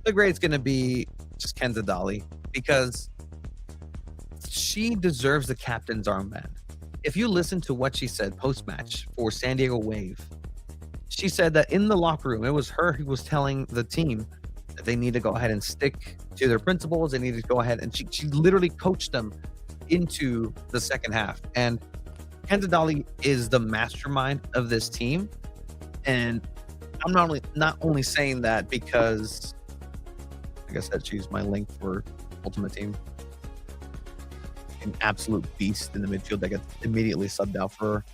the grade's going to be just Kenza Dolly because she deserves the captain's armband. If you listen to what she said post-match for San Diego Wave, she said that in the locker room, it was her who was telling the team that they need to go ahead and stick to their principles. They need to go ahead, and she literally coached them into the second half. And Kenza Dolly is the mastermind of this team. And I'm not only saying that because, like I said, she's my link for Ultimate Team. An absolute beast in the midfield that gets immediately subbed out for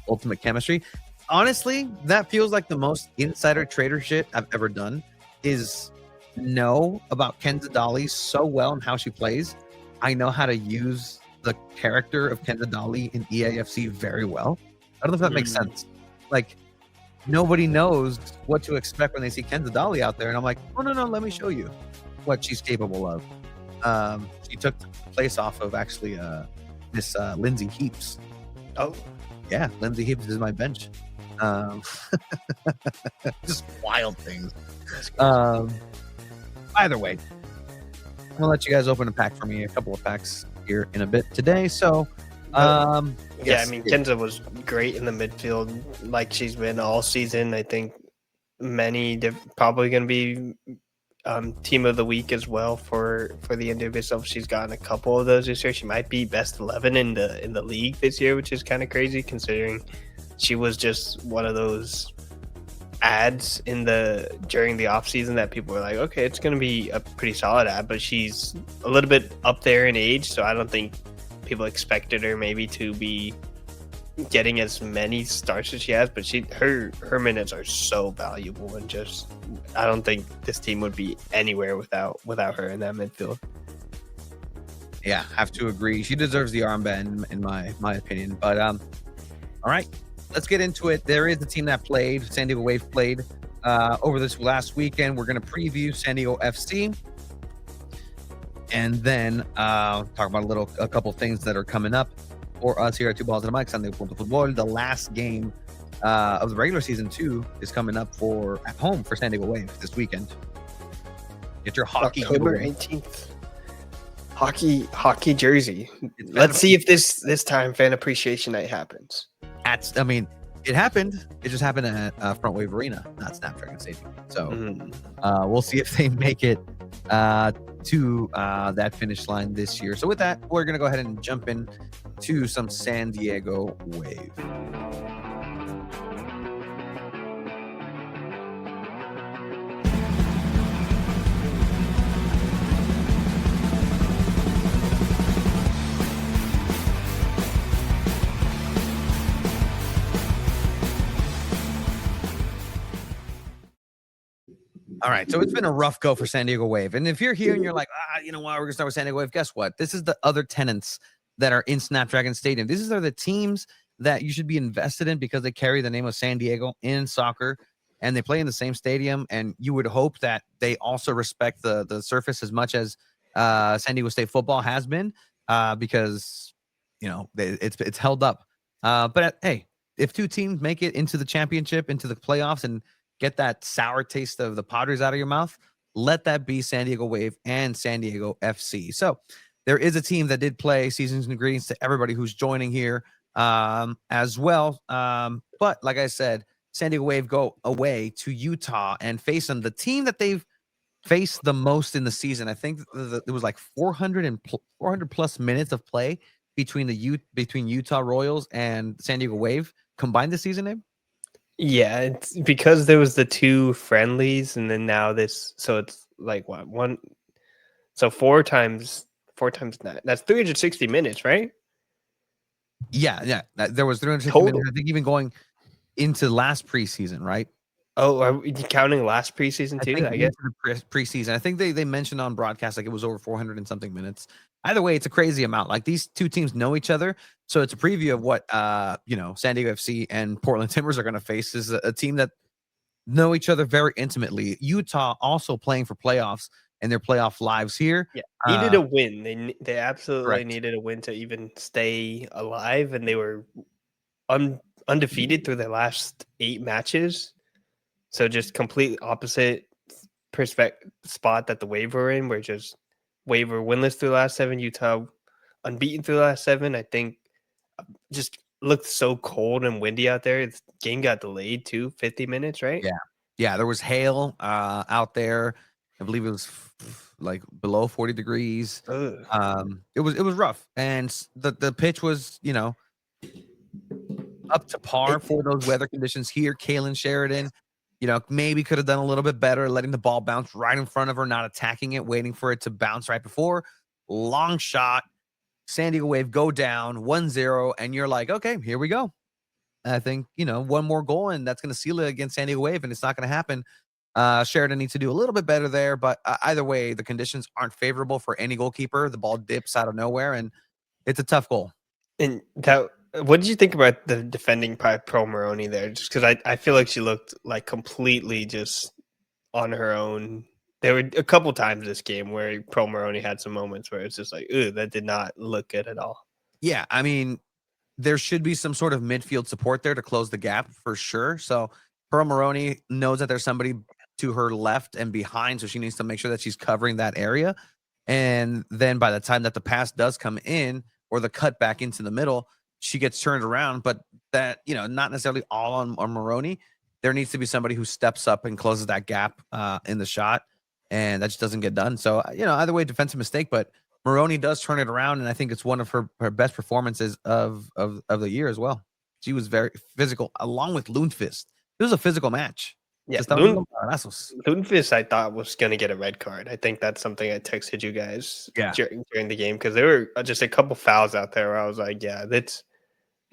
Ultimate Chemistry. Honestly, that feels like the most insider trader shit I've ever done, is know about Kenza Dolly so well and how she plays. I know how to use the character of Kenza Dolly in EAFC very well. I don't know if that makes sense. Like, nobody knows what to expect when they see Kenza Dolly out there. And I'm like, oh, no, let me show you what she's capable of. She took the place off of actually Miss Lindsay Heaps. Oh. Yeah, Lindsay Heaps is my bench. Just wild things. Either way, I'm gonna let you guys open a pack for me, a couple of packs here in a bit today. So yes. I mean, Kenza was great in the midfield, like she's been all season. I think probably going to be team of the week as well for the NWSL. She's gotten a couple of those this year. She might be best 11 in the league this year, which is kind of crazy considering she was just one of those ads during the off season that people were like, okay, it's going to be a pretty solid ad, but she's a little bit up there in age, so I don't think people expected her maybe to be getting as many starts as she has. But her minutes are so valuable, and just I don't think this team would be anywhere without her in that midfield. Yeah, have to agree. She deserves the armband in my opinion. But all right, let's get into it. There is the team that played. San Diego Wave played over this last weekend. We're going to preview San Diego FC, and then talk about a couple things that are coming up for us here at Two Balls and a Mic, SanDiego.Futbol. The last game of the regular season 2 is coming up at home for San Diego Wave this weekend. Get your hockey October 18th. Hockey jersey. Let's see if this time Fan Appreciation Night happens. It happened. It just happened at Front Wave Arena, not Snapdragon Stadium. So we'll see if they make it to that finish line this year. So with that, we're going to go ahead and jump in to some San Diego Wave. All right, so it's been a rough go for San Diego Wave. And if you're here and you're like, you know what, we're going to start with San Diego Wave, guess what? This is the other tenants that are in Snapdragon Stadium. These are the teams that you should be invested in because they carry the name of San Diego in soccer, and they play in the same stadium. And you would hope that they also respect the surface as much as San Diego State football has been, because, you know, it's held up. But hey, if two teams make it into the championship, into the playoffs, and get that sour taste of the Padres out of your mouth, let that be San Diego Wave and San Diego FC. So there is a team that did play. Seasons and greetings to everybody who's joining here as well. But like I said, San Diego Wave go away to Utah and face them. The team that they've faced the most in the season. I think it was like 400 plus minutes of play between Utah Royals and San Diego Wave combined this season, Abe? Yeah, it's because there was the 2 friendlies, and then now this, so it's like what, one, so 4 times 9. That's 360 minutes, right? Yeah. There was 360 total minutes. I think even going into last preseason, right? Oh, are we counting last preseason too? I guess preseason. I think they mentioned on broadcast like it was over 400 and something minutes. Either way, it's a crazy amount. Like, these two teams know each other, so it's a preview of what San Diego FC and Portland Timbers are going to face. Is a team that know each other very intimately. Utah also playing for playoffs and their playoff lives here. Yeah, needed a win. They absolutely correct. Needed a win to even stay alive, and they were undefeated through their last 8 matches. So just complete opposite spot that the Wave were in, where just Wave were winless through the last 7, Utah unbeaten through the last 7. I think just looked so cold and windy out there. The game got delayed too, 50 minutes, right? Yeah, there was hail out there. I believe it was like below 40 degrees. Ugh. It was rough, and the pitch was up to par It, for those weather conditions here. Kalen Sheridan, maybe could have done a little bit better, letting the ball bounce right in front of her, not attacking it, waiting for it to bounce right before. Long shot, San Diego Wave go down 1-0, and you're like, okay, here we go. I think, one more goal, and that's going to seal it against San Diego Wave, and it's not going to happen. Sheridan needs to do a little bit better there, but either way, the conditions aren't favorable for any goalkeeper. The ball dips out of nowhere, and it's a tough goal. and that, what did you think about the defending Pro Maroney there? Just because I feel like she looked like completely just on her own. There were a couple times this game where Pro Maroney had some moments where it's just like, ooh, that did not look good at all. Yeah, I mean, there should be some sort of midfield support there to close the gap for sure. So Pearl Maroney knows that there's somebody to her left and behind, so she needs to make sure that she's covering that area. And then by the time that the pass does come in or the cut back into the middle, she gets turned around. But that, not necessarily all on Maroney. There needs to be somebody who steps up and closes that gap in the shot. And that just doesn't get done. So, either way, defensive mistake, but Maroney does turn it around, and I think it's one of her best performances of the year as well. She was very physical, along with Lundqvist. It was a physical match. Yeah, Lundqvist, I thought was going to get a red card. I think that's something I texted you guys during the game, because there were just a couple fouls out there where I was like, yeah, that's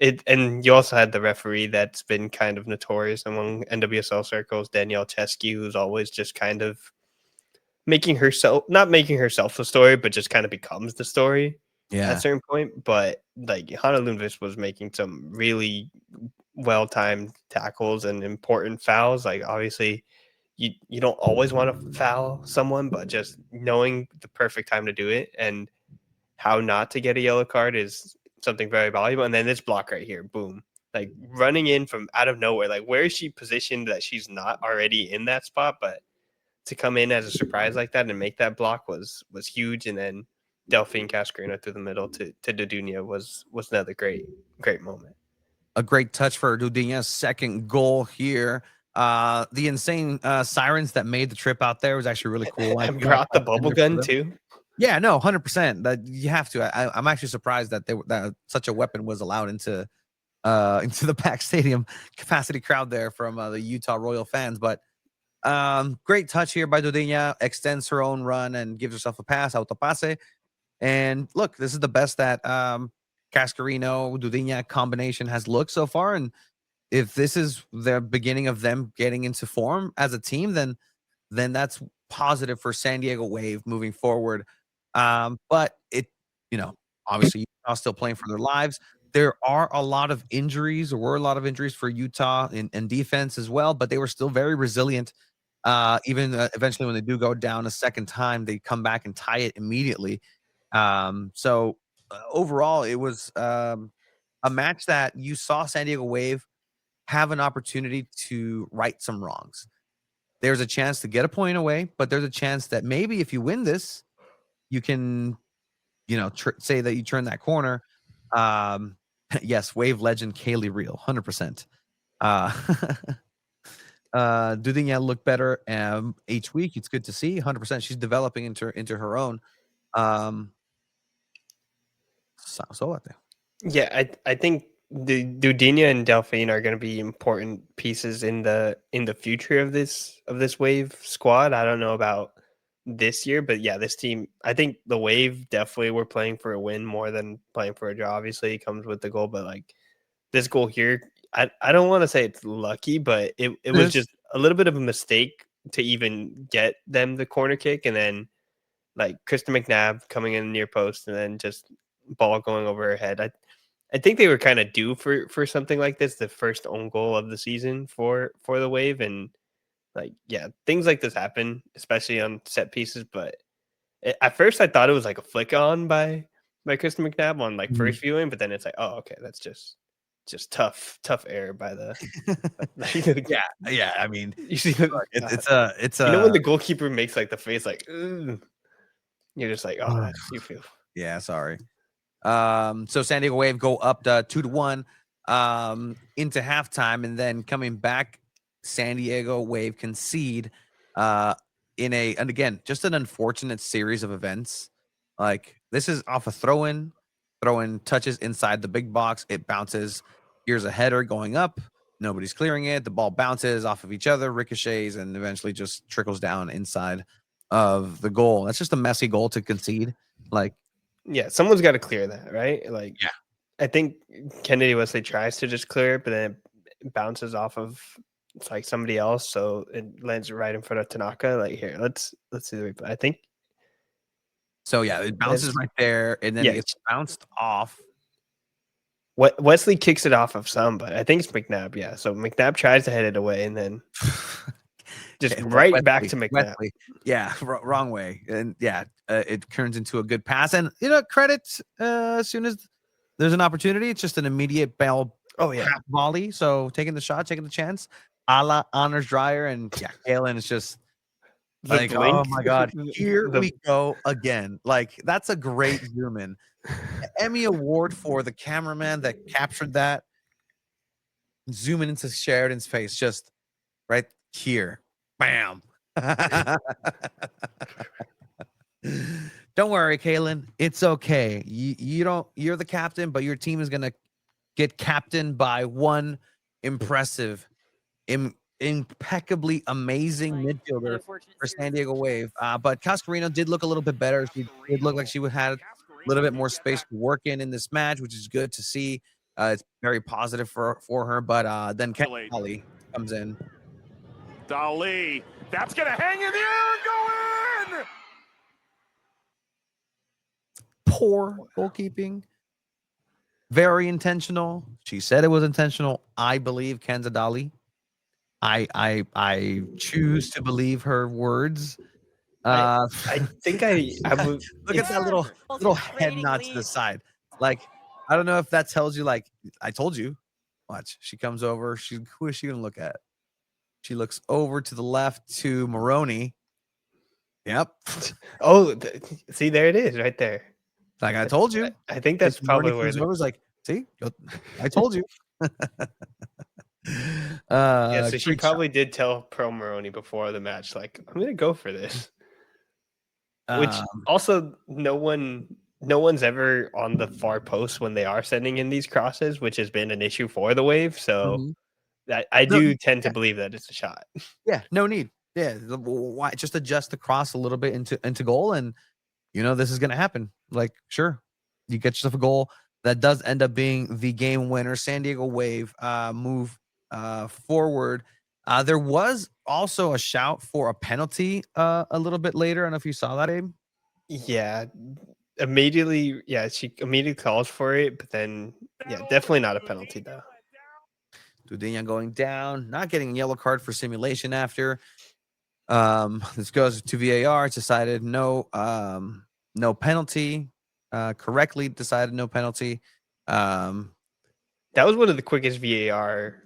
it. And you also had the referee that's been kind of notorious among NWSL circles, Danielle Chesky, who's always just kind of not making herself the story, but just kind of becomes the story at a certain point. But like Hannah Lundqvist was making some really well-timed tackles and important fouls. Like, obviously you don't always want to foul someone, but just knowing the perfect time to do it and how not to get a yellow card is something very valuable. And then this block right here, boom, like running in from out of nowhere. Like, where is she positioned that she's not already in that spot? But to come in as a surprise like that and make that block was huge. And then Delphine Cascarino through the middle to Dudunia was another great moment. A great touch for Dudinha's second goal here. The insane sirens that made the trip out there was actually really cool. And brought the bubble gun too. Yeah, no, 100%. That you have to. I'm actually surprised that that such a weapon was allowed into the packed stadium capacity crowd there from the Utah Royal fans. But great touch here by Dudinha, extends her own run and gives herself a pass, autopase. And look, this is the best that Cascarino Dudinha combination has looked so far. And if this is the beginning of them getting into form as a team, then that's positive for San Diego Wave moving forward. But obviously Utah still playing for their lives. There are a lot of injuries, or were a lot of injuries for Utah in defense as well, but they were still very resilient. Even eventually when they do go down a second time, they come back and tie it immediately. So overall, it was a match that you saw San Diego Wave have an opportunity to right some wrongs. There's a chance to get a point away, but there's a chance that maybe if you win this, you can, say that you turn that corner. Yes, Wave legend Kaylee Real, 100%. Dudinha look better each week. It's good to see. 100%. She's developing into her own. So Yeah, I think the Dudinha and Delphine are going to be important pieces in the future of this Wave squad. I don't know about this year, but yeah, this team, I think the Wave definitely were playing for a win more than playing for a draw. Obviously, it comes with the goal, but like this goal here, I don't want to say it's lucky, but it was just a little bit of a mistake to even get them the corner kick, and then like Krista McNabb coming in near post, and then just ball going over her head. I think they were kind of due for something like this, the first own goal of the season for the Wave. And like, yeah, things like this happen, especially on set pieces. But at first I thought it was like a flick on by Kristen McNabb on like first viewing, but then it's like, oh, okay, that's just just tough error by the. Yeah. I mean, you see, it's a. You know when the goalkeeper makes like the face like, ugh, you're just like, oh, you feel. Yeah, sorry. So San Diego Wave go up to 2-1 into halftime, and then coming back, San Diego Wave concede and again, just an unfortunate series of events. Like this is off a throw-in touches inside the big box, it bounces. Here's a header going up. Nobody's clearing it. The ball bounces off of each other, ricochets, and eventually just trickles down inside of the goal. That's just a messy goal to concede. Like, yeah, someone's got to clear that, right? Like, yeah. I think Kennedy Wesley tries to just clear it, but then it bounces off of it's like somebody else, so it lands right in front of Tanaka. Like, here, let's see the replay. I think so. Yeah, it bounces right there, and then it gets bounced off. Wesley kicks it off of some, but I think it's McNabb. Yeah, so McNabb tries to head it away, and then just right back to McNabb. Yeah, wrong way, and yeah, it turns into a good pass, and credit as soon as there's an opportunity, it's just an immediate ball. Oh yeah, volley. So taking the shot, taking the chance, a la Honors Dryer, and yeah, Kalen is just like, oh my god, here we go again. Like that's a great zoom in. Emmy award for the cameraman that captured that. Zooming into Sheridan's face, just right here. Bam. Don't worry, Kalen. It's okay. You're the captain, but your team is gonna get captained by one impressive, impeccably amazing midfielder for San Diego Wave. But Cascarino did look a little bit better. She did look like she had a little bit more space to work in this match, which is good to see. It's very positive for her. But then Kelly comes in. Dali, that's gonna hang in the air and go in. Poor goalkeeping. Very intentional. She said it was intentional. I believe Kenza Dali. I choose to believe her words. I think I would look at that little head nod to the side. Like, I don't know if that tells you, like, I told you. Watch. She comes over. Who is she gonna look at? She looks over to the left to Maroney. Yep. Oh, see, there it is, right there. Like I told you. I think that's probably where it was. Like, see, I told you. Yeah, so she probably did tell Pro Maroney before the match, like, I'm gonna go for this. Which also no one's ever on the far post when they are sending in these crosses, which has been an issue for the Wave. So I do tend to believe that it's a shot. Yeah, no need. Yeah, why just adjust the cross a little bit into goal, and this is gonna happen. Like, sure, you get yourself a goal that does end up being the game winner. San Diego Wave move forward. There was also a shout for a penalty a little bit later. I don't know if you saw that, Abe. Yeah, immediately. Yeah, she immediately calls for it, but then definitely not a penalty though. Dudinha going down, not getting a yellow card for simulation after. This goes to VAR. It's decided no penalty. Correctly decided no penalty. That was one of the quickest VAR.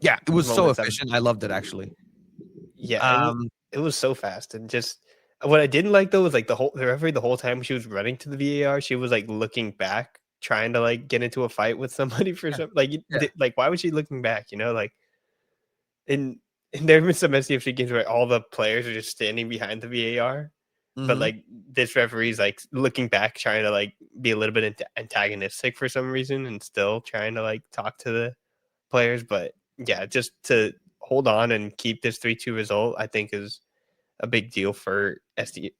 Yeah, it was so efficient. I loved it actually. Yeah, it was so fast, and just what I didn't like though was like the referee the whole time she was running to the VAR, she was like looking back, trying to like get into a fight with somebody for something. Like why was she looking back? Like and there have been some SDFC games where all the players are just standing behind the VAR. But like this referee's like looking back, trying to like be a little bit antagonistic for some reason, and still trying to like talk to the players. But yeah, just to hold on and keep this 3-2 result, I think is a big deal for SD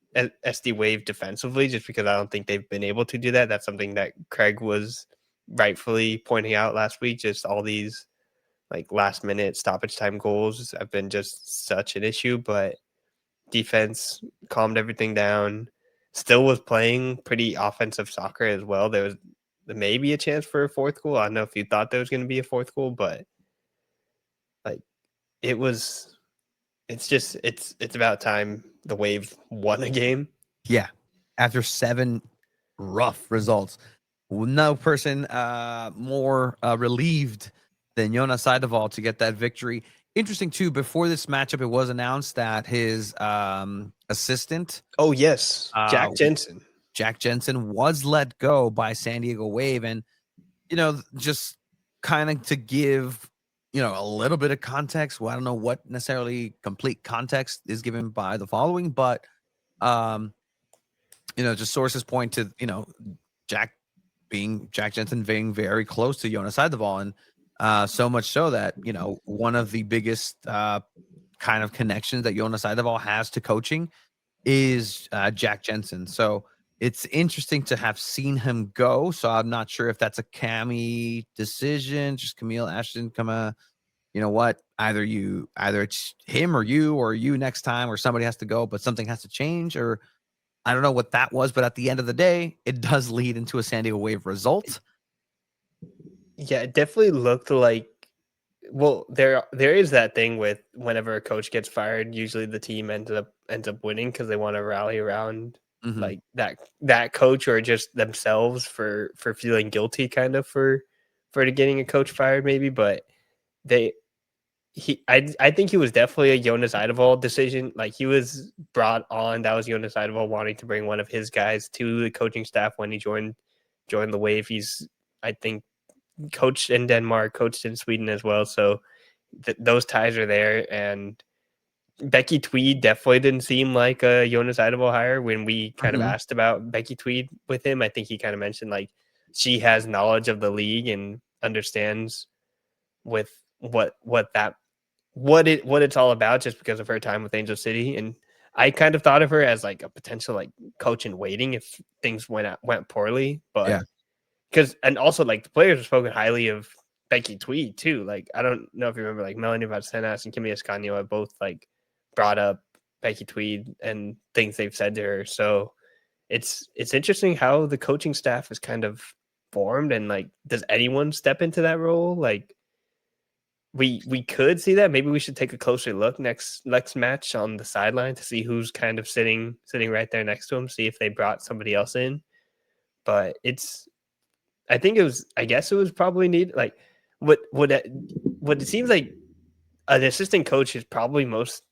Wave defensively, just because I don't think they've been able to do that. That's something that Craig was rightfully pointing out last week. Just all these like last minute stoppage time goals have been just such an issue, but defense calmed everything down, still was playing pretty offensive soccer as well. There was maybe a chance for a fourth goal. I don't know if you thought there was going to be a fourth goal, but like it's about time the Wave won a game. Yeah. After 7 rough results. no person more relieved than Jonas Eidevall to get that victory. Interesting too. Before this matchup, it was announced that his assistant, Oh yes, Jack Jensen. Jack Jensen, was let go by San Diego Wave, and just kind of to give a little bit of context. Well, I don't know what necessarily complete context is given by the following, but just sources point to Jack Jensen being very close to Jonas Eidevall, and so much so that one of the biggest kind of connections that Jonas Eidevall has to coaching is Jack Jensen. So it's interesting to have seen him go. So I'm not sure if that's a Cammy decision, just Camille Ashton come you know what, either it's him or you next time, or somebody has to go, but something has to change, or I don't know what that was, but at the end of the day, it does lead into a San Diego Wave result. Yeah, it definitely looked like. Well, there is that thing with whenever a coach gets fired, usually the team ends up winning because they want to rally around like that coach, or just themselves for feeling guilty, kind of for getting a coach fired, maybe. But I think he was definitely a Jonas Eidevall decision. Like, he was brought on. That was Jonas Eidevall wanting to bring one of his guys to the coaching staff when he joined the Wave. He's, I think, coached in Denmark, coached in Sweden as well. So those ties are there. And Becky Tweed definitely didn't seem like a Jonas Eidevall hire when we kind of asked about Becky Tweed with him. I think he kind of mentioned like she has knowledge of the league and understands with what it's all about, just because of her time with Angel City. And I kind of thought of her as like a potential like coach in waiting if things went poorly. But and also like the players have spoken highly of Becky Tweed too. Like, I don't know if you remember, like Melanie Valsenas and Kimi Escanio have both like brought up Becky Tweed and things they've said to her. So it's interesting how the coaching staff is kind of formed, and like, does anyone step into that role? Like, we could see that. Maybe we should take a closer look next match on the sideline to see who's kind of sitting right there next to him, see if they brought somebody else in. But I guess it was probably needed. Like, what it seems like an assistant coach is probably most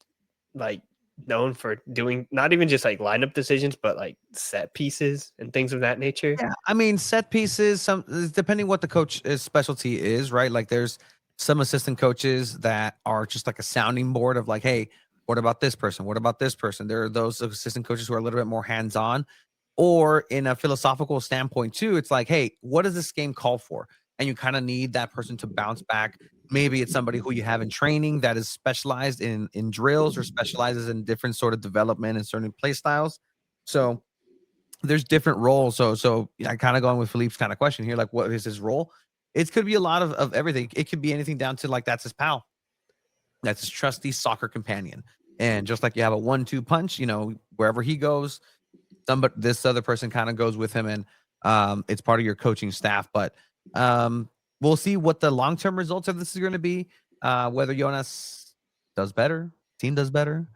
like known for doing, not even just like lineup decisions, but like set pieces and things of that nature. Yeah, I mean, set pieces, some depending what the coach's specialty is, right? Like, there's some assistant coaches that are just like a sounding board of like, hey, what about this person? What about this person? There are those assistant coaches who are a little bit more hands-on, or in a philosophical standpoint too. It's like, hey, what does this game call for? And you kind of need that person to bounce back. Maybe it's somebody who you have in training that is specialized in drills, or specializes in different sort of development and certain play styles. So there's different roles. So I kind of going with Philippe's kind of question here, like, what is his role? It could be a lot of everything. It could be anything down to like, that's his pal. That's his trusty soccer companion. And just like you have a 1-2 punch, wherever he goes, this other person kind of goes with him, and it's part of your coaching staff. But we'll see what the long-term results of this is going to be. Whether Jonas does better, team does better.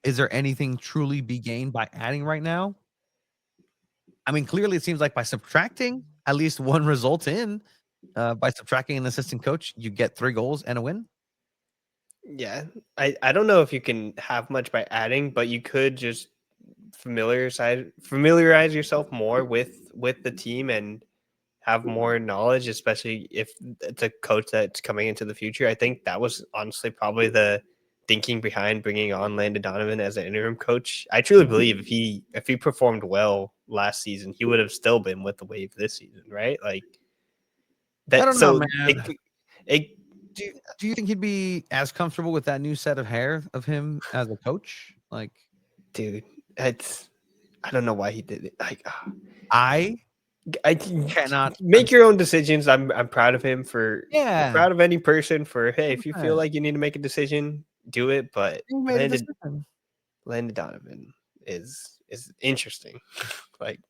Is there anything truly be gained by adding right now? I mean, clearly it seems like by subtracting at least one result in, by subtracting an assistant coach, you get 3 goals and a win. Yeah, I don't know if you can have much by adding, but you could just familiarize yourself more with the team and have more knowledge, especially if it's a coach that's coming into the future. I think that was honestly probably the thinking behind bringing on Landon Donovan as an interim coach. I truly believe if he performed well last season, he would have still been with the Wave this season, right? Like that. I don't know, man. Do you think he'd be as comfortable with that new set of hair of him as a coach? Like, dude, I don't know why he did it. Like, I cannot make your own decisions. I'm proud of him I'm proud of any person for, hey, if you feel like you need to make a decision, do it. But Landon Donovan is interesting. Like,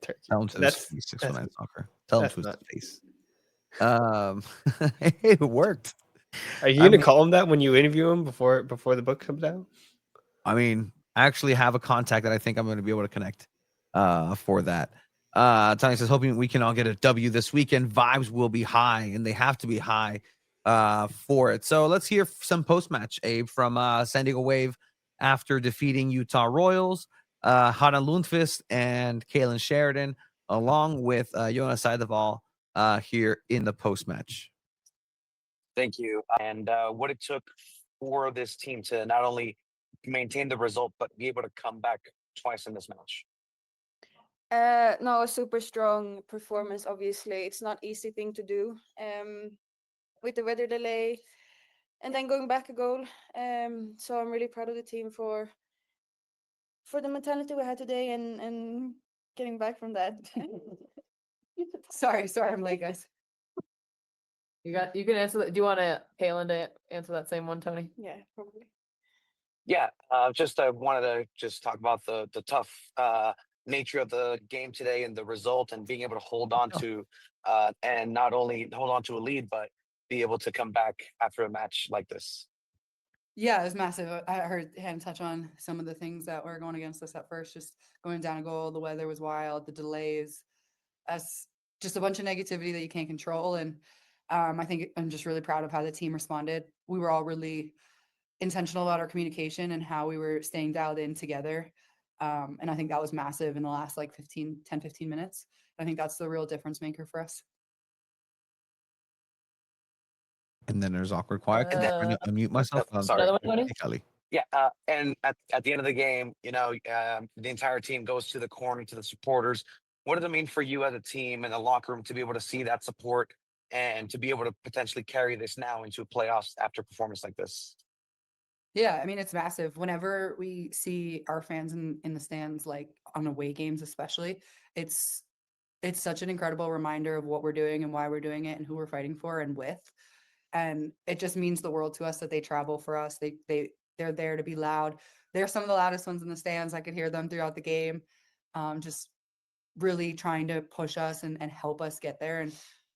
tell him to his face, 619 soccer. Tell him to his face. It worked. Are you gonna call him that when you interview him before the book comes out? I mean, I actually have a contact that I think I'm going to be able to connect for that. Tony says, hoping we can all get a W this weekend. Vibes will be high, and they have to be high for it. So let's hear some post-match, Abe, from San Diego Wave after defeating Utah Royals. Hannah Lundqvist and Kaylin Sheridan, along with Jonas Eidevall here in the post-match. Thank you. And what it took for this team to not only maintain the result, but be able to come back twice in this match. No, a super strong performance. Obviously, it's not easy thing to do with the weather delay, and then going back a goal. So I'm really proud of the team for the mentality we had today and getting back from that. Sorry, I'm late, guys. You can answer that. Do you want Kaylin to answer that same one, Tony? Yeah, probably. Yeah, just wanted to just talk about the tough nature of the game today and the result, and being able to hold on to and not only hold on to a lead, but be able to come back after a match like this. Yeah, it was massive. I heard him touch on some of the things that were going against us at first, just going down a goal. The weather was wild, the delays, as just a bunch of negativity that you can't control. And I think I'm just really proud of how the team responded. We were all really intentional about our communication and how we were staying dialed in together. And I think that was massive in the last like 15 minutes. I think that's the real difference maker for us. And then there's awkward quiet. I'm going to unmute myself. Sorry. Another one, Tony? Kelly. Yeah, and at the end of the game, the entire team goes to the corner to the supporters. What does it mean for you as a team in the locker room to be able to see that support and to be able to potentially carry this now into playoffs after a performance like this? Yeah, I mean, it's massive. Whenever we see our fans in the stands, like on away games especially, it's such an incredible reminder of what we're doing and why we're doing it and who we're fighting for and with. And it just means the world to us that they travel for us. They're there to be loud. They're some of the loudest ones in the stands. I could hear them throughout the game, just really trying to push us and help us get there. And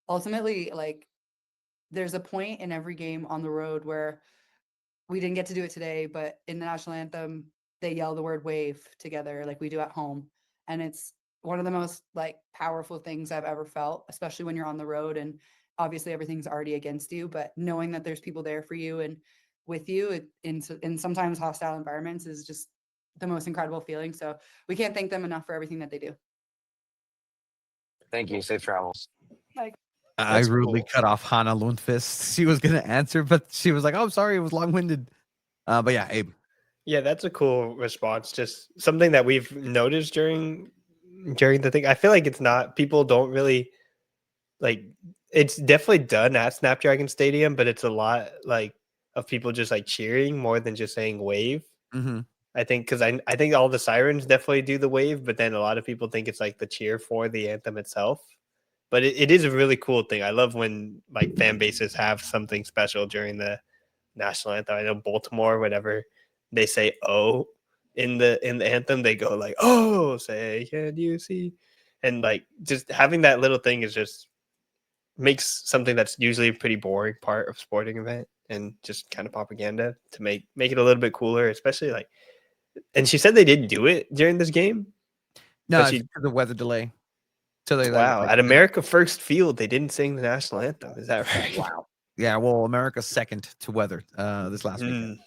ultimately, like, there's a point in every game on the road where we didn't get to do it today, but in the national anthem, they yell the word wave together like we do at home. And it's one of the most like powerful things I've ever felt, especially when you're on the road and obviously everything's already against you, but knowing that there's people there for you and with you in sometimes hostile environments is just the most incredible feeling. So we can't thank them enough for everything that they do. Thank you. Safe travels. I rudely cut off Hannah Lundqvist. She was going to answer, but she was like, "Oh, sorry, it was long-winded." But yeah, Abe. Yeah, that's a cool response. Just something that we've noticed during the thing. I feel like it's not, people don't really like, it's definitely done at Snapdragon Stadium, but it's a lot like of people just like cheering more than just saying wave. Mm-hmm. I think because I think all the sirens definitely do the wave, but then a lot of people think it's like the cheer for the anthem itself. But it is a really cool thing. I love when like fan bases have something special during the national anthem. I know Baltimore, whenever they say "oh" in the anthem, they go like "oh," say "can you see," and like just having that little thing is just makes something that's usually a pretty boring part of sporting event and just kind of propaganda to make it a little bit cooler, especially like. And she said they didn't do it during this game. No, But it's because of weather delay. So wow, at America First Field, they didn't sing the national anthem. Is that right? Wow. Yeah, well, America's second to weather this last weekend.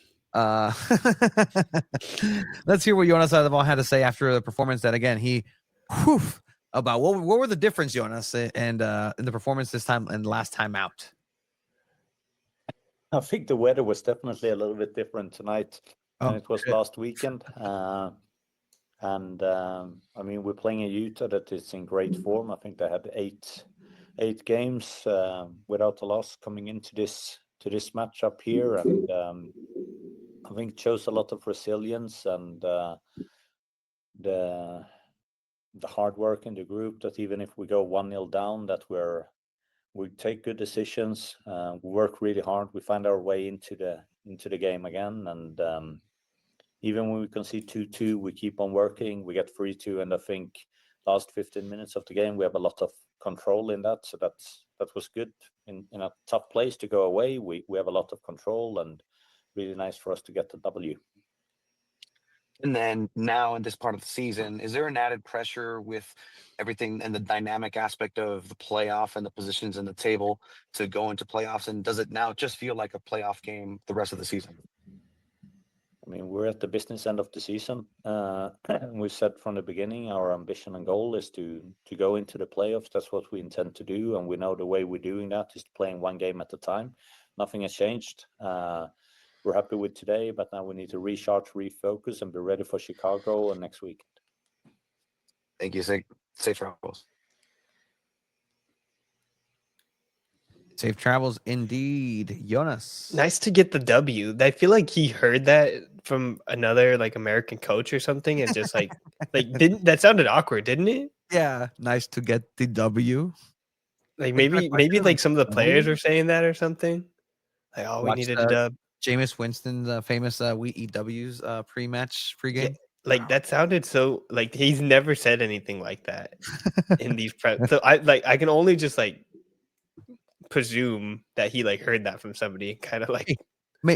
Let's hear what Jonas Eidevall had to say after the performance. That again, about what were the difference, Jonas, and in the performance this time and last time out. I think the weather was definitely a little bit different tonight than it was last weekend. I mean, we're playing a Utah that is in great form. I think they had eight games without a loss coming into this matchup here, and I think it shows a lot of resilience and the hard work in the group. That even if we go 1-0 down, that we take good decisions, we work really hard, we find our way into the game again, and even when we concede 2-2, we keep on working, we get 3-2, and I think last 15 minutes of the game we have a lot of control in that, so that was good. In a tough place to go away, we have a lot of control, and really nice for us to get the W. And then now in this part of the season, is there an added pressure with everything and the dynamic aspect of the playoff and the positions in the table to go into playoffs? And does it now just feel like a playoff game the rest of the season? I mean, we're at the business end of the season. We said from the beginning our ambition and goal is to go into the playoffs. That's what we intend to do, and we know the way we're doing that is playing one game at a time. Nothing has changed. We're happy with today, but now we need to recharge, refocus, and be ready for Chicago and next week. Thank you. Safe travels. Safe travels indeed, Jonas. Nice to get the W. I feel like he heard that from another like American coach or something, and just like didn't that sounded awkward, didn't it? Yeah, nice to get the W. Like Like, got a maybe question? like some of the W? players were saying that or something. Like, oh, we Watch needed a dub. Jameis Winston's famous "We Eat W's" pre-match, Yeah, pregame. like that sounded so like he's never said anything like that in these prep. So I can only just like presume that he like heard that from somebody, kind of like Hey,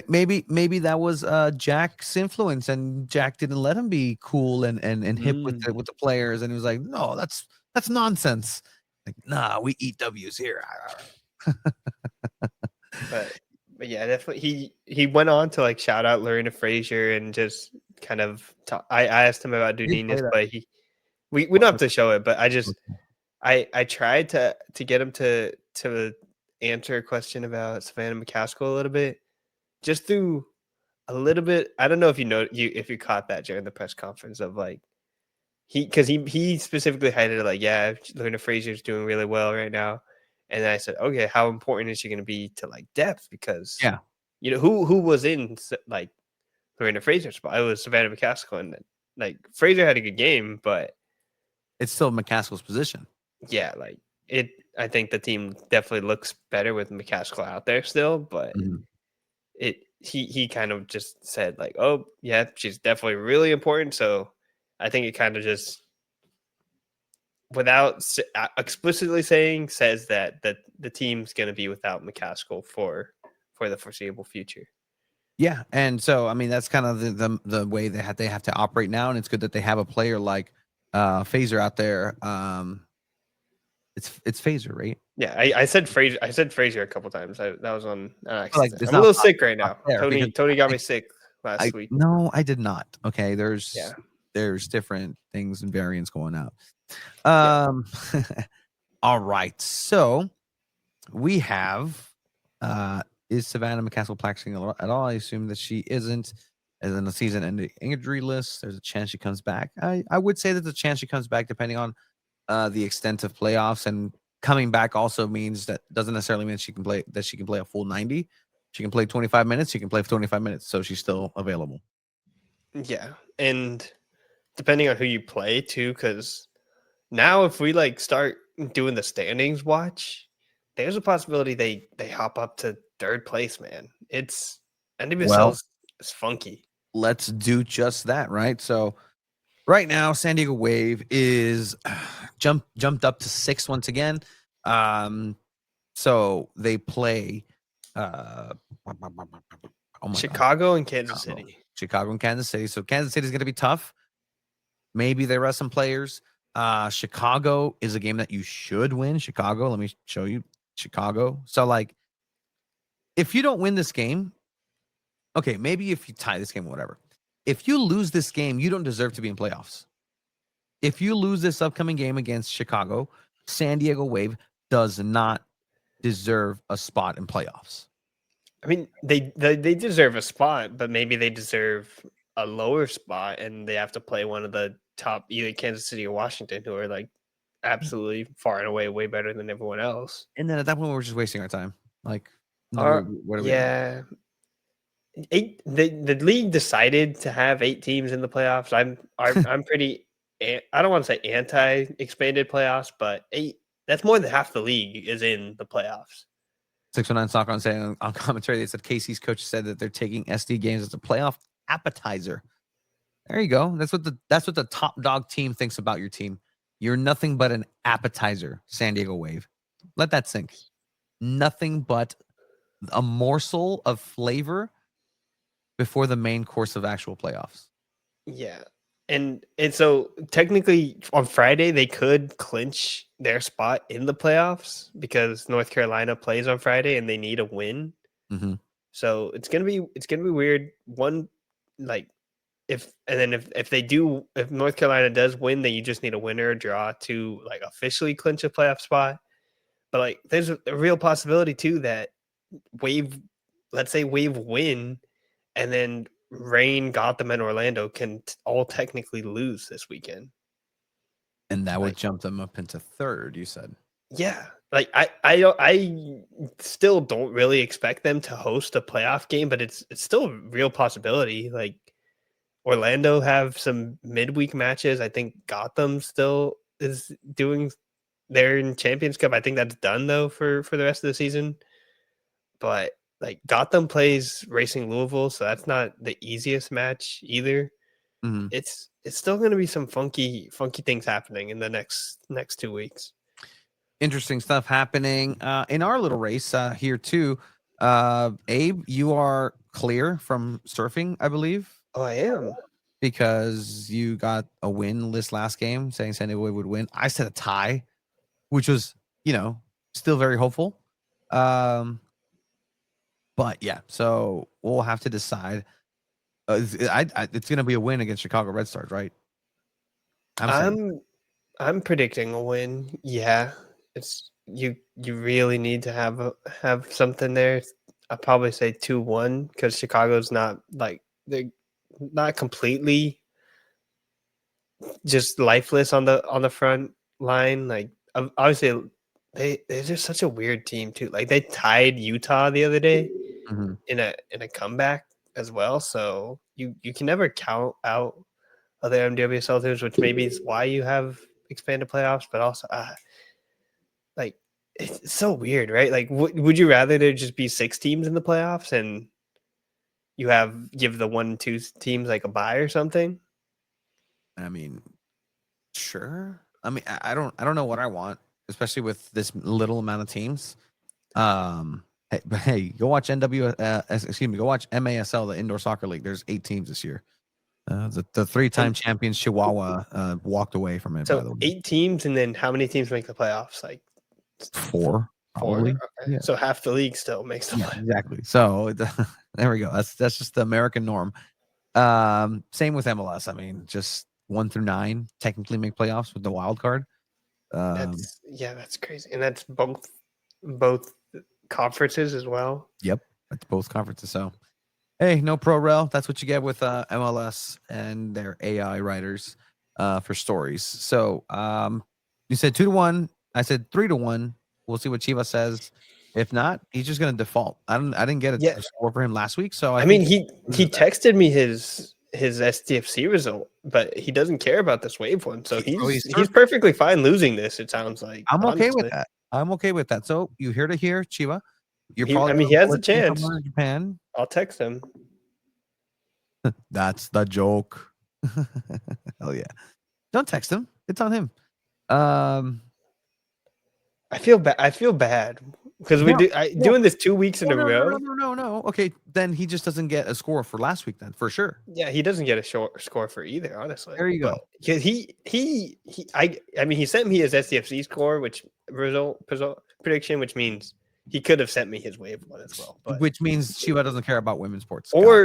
maybe that was Jack's influence, and Jack didn't let him be cool and hip with the players, and he was like, "No, that's nonsense." Like, nah, we eat W's here. but yeah, definitely he went on to like shout out Lorena Frazier and just kind of I asked him about He did play Dudenis, that. but we don't have to show it, but I tried to get him to answer a question about Savannah McCaskill a little bit, just through a little bit. I don't know if if you caught that during the press conference of like he specifically highlighted like, yeah, Lorena Frazier's doing really well right now. And then I said, okay, how important is she going to be to like depth? Because Yeah, you know who was in like Lorena Frazier's spot? It was Savannah McCaskill, and like Frazier had a good game, but it's still McCaskill's position. yeah, like it. I think the team definitely looks better with McCaskill out there still, but he kind of just said like, oh yeah, she's definitely really important. So I think it kind of just, without explicitly saying, says that the team's going to be without McCaskill for the foreseeable future. Yeah, and so I mean that's kind of the way they have to operate now, and it's good that they have a player like Phaser out there. It's Phaser, right? Yeah, I said Frazier. I said Frazier a couple times. That was on accident. Like, I'm a little sick right now. Tony got me sick last week. No, I did not. Okay, there's different things and variants going out. All right, so we have is Savannah McCaskill practicing at all? I assume that she isn't. As in the season-ending injury list, there's a chance she comes back. I would say that the chance she comes back, depending on the extent of playoffs, and coming back also means that doesn't necessarily mean she can play a full 90. She can play 25 minutes. She can play for 25 minutes, so she's still available. Yeah, and depending on who you play too, because now if we like start doing the standings watch, there's a possibility they hop up to third place, man. It's NWSL is funky. Let's do just that, right? So right now, San Diego Wave is jumped up to 6 once again. So they play Chicago and Kansas City. Chicago and Kansas City. So Kansas City is going to be tough. Maybe they rest some players. Chicago is a game that you should win. Chicago, let me show you Chicago. So like, if you don't win this game, okay, maybe if you tie this game or whatever. If you lose this game, you don't deserve to be in playoffs. If you lose this upcoming game against Chicago, San Diego Wave does not deserve a spot in playoffs. I mean, they deserve a spot, but maybe they deserve a lower spot, and they have to play one of the top, either Kansas City or Washington, who are like absolutely far and away way better than everyone else. And then at that point, we're just wasting our time. Like, what are we doing? The league decided to have 8 teams in the playoffs. I'm pretty. I don't want to say anti-expanded playoffs, but 8. That's more than half the league is in the playoffs. 609 Soccer on saying on commentary, they said Casey's coach said that they're taking SD games as a playoff appetizer. There you go. That's what the top dog team thinks about your team. You're nothing but an appetizer, San Diego Wave. Let that sink. Nothing but a morsel of flavor before the main course of actual playoffs. Yeah. And so technically on Friday they could clinch their spot in the playoffs because North Carolina plays on Friday and they need a win. Mm-hmm. So it's gonna be weird. One, like if North Carolina does win, then you just need a winner or draw to like officially clinch a playoff spot. But like there's a real possibility too that let's say Wave win, and then Reign, Gotham, and Orlando can all technically lose this weekend. And that would jump them up into third, you said. Yeah. Like I still don't really expect them to host a playoff game, but it's still a real possibility. Like Orlando have some midweek matches. I think Gotham still is doing they're in Champions Cup. I think that's done though for the rest of the season. But like Gotham plays Racing Louisville, so that's not the easiest match either. Mm-hmm. It's still going to be some funky things happening in the next 2 weeks. Interesting stuff happening in our little race here too. Abe, you are clear from surfing, I believe. Oh, I am. Because you got a win this last game, saying SanDiego would win. I said a tie, which was, still very hopeful. But yeah, so we'll have to decide. It's going to be a win against Chicago Red Stars, right? I'm predicting a win. Yeah, it's you really need to have something there. I'd probably say 2-1 because Chicago's not like they're not completely just lifeless on the front line. Like obviously they're just such a weird team too. Like they tied Utah the other day in a comeback as well. So you can never count out other NWSL teams, which maybe is why you have expanded playoffs, but also like it's so weird, right? Like would you rather there just be 6 teams in the playoffs and you give the 1 and 2 teams like a bye or something? I mean, sure. I mean, I don't know what I want, especially with this little amount of teams. Hey, go watch go watch MASL, the Indoor Soccer League. There's 8 teams this year. The 3-time champions Chihuahua walked away from it. So by the way, 8 teams, and then how many teams make the playoffs? Like 4, probably. Okay. Yeah. So half the league still makes the playoffs. Exactly. So there we go. That's just the American norm. Same with MLS. I mean, just 1 through 9 technically make playoffs with the wild card. That's crazy, and that's both conferences as well. Yep, that's both conferences. So, hey, no pro rel. That's what you get with MLS and their AI writers for stories. So, you said 2-1. I said 3-1. We'll see what Chiva says. If not, he's just going to default. I didn't get a score for him last week, so I mean he texted me his STFC result, but he doesn't care about this wave one. So he's perfectly fine losing this. It sounds like I'm okay with that. I'm okay with that. So you hear to hear, Chiva. He has a chance. Japan. I'll text him. That's the joke. Hell yeah! Don't text him. It's on him. I feel bad because doing this 2 weeks in a row. No. Okay, then he just doesn't get a score for last week. Then for sure. Yeah, he doesn't get a short score for either. Honestly, there you go. I mean, he sent me his STFC score, which result prediction, which means he could have sent me his wave one as well. But which means Chiva doesn't care about women's sports. Or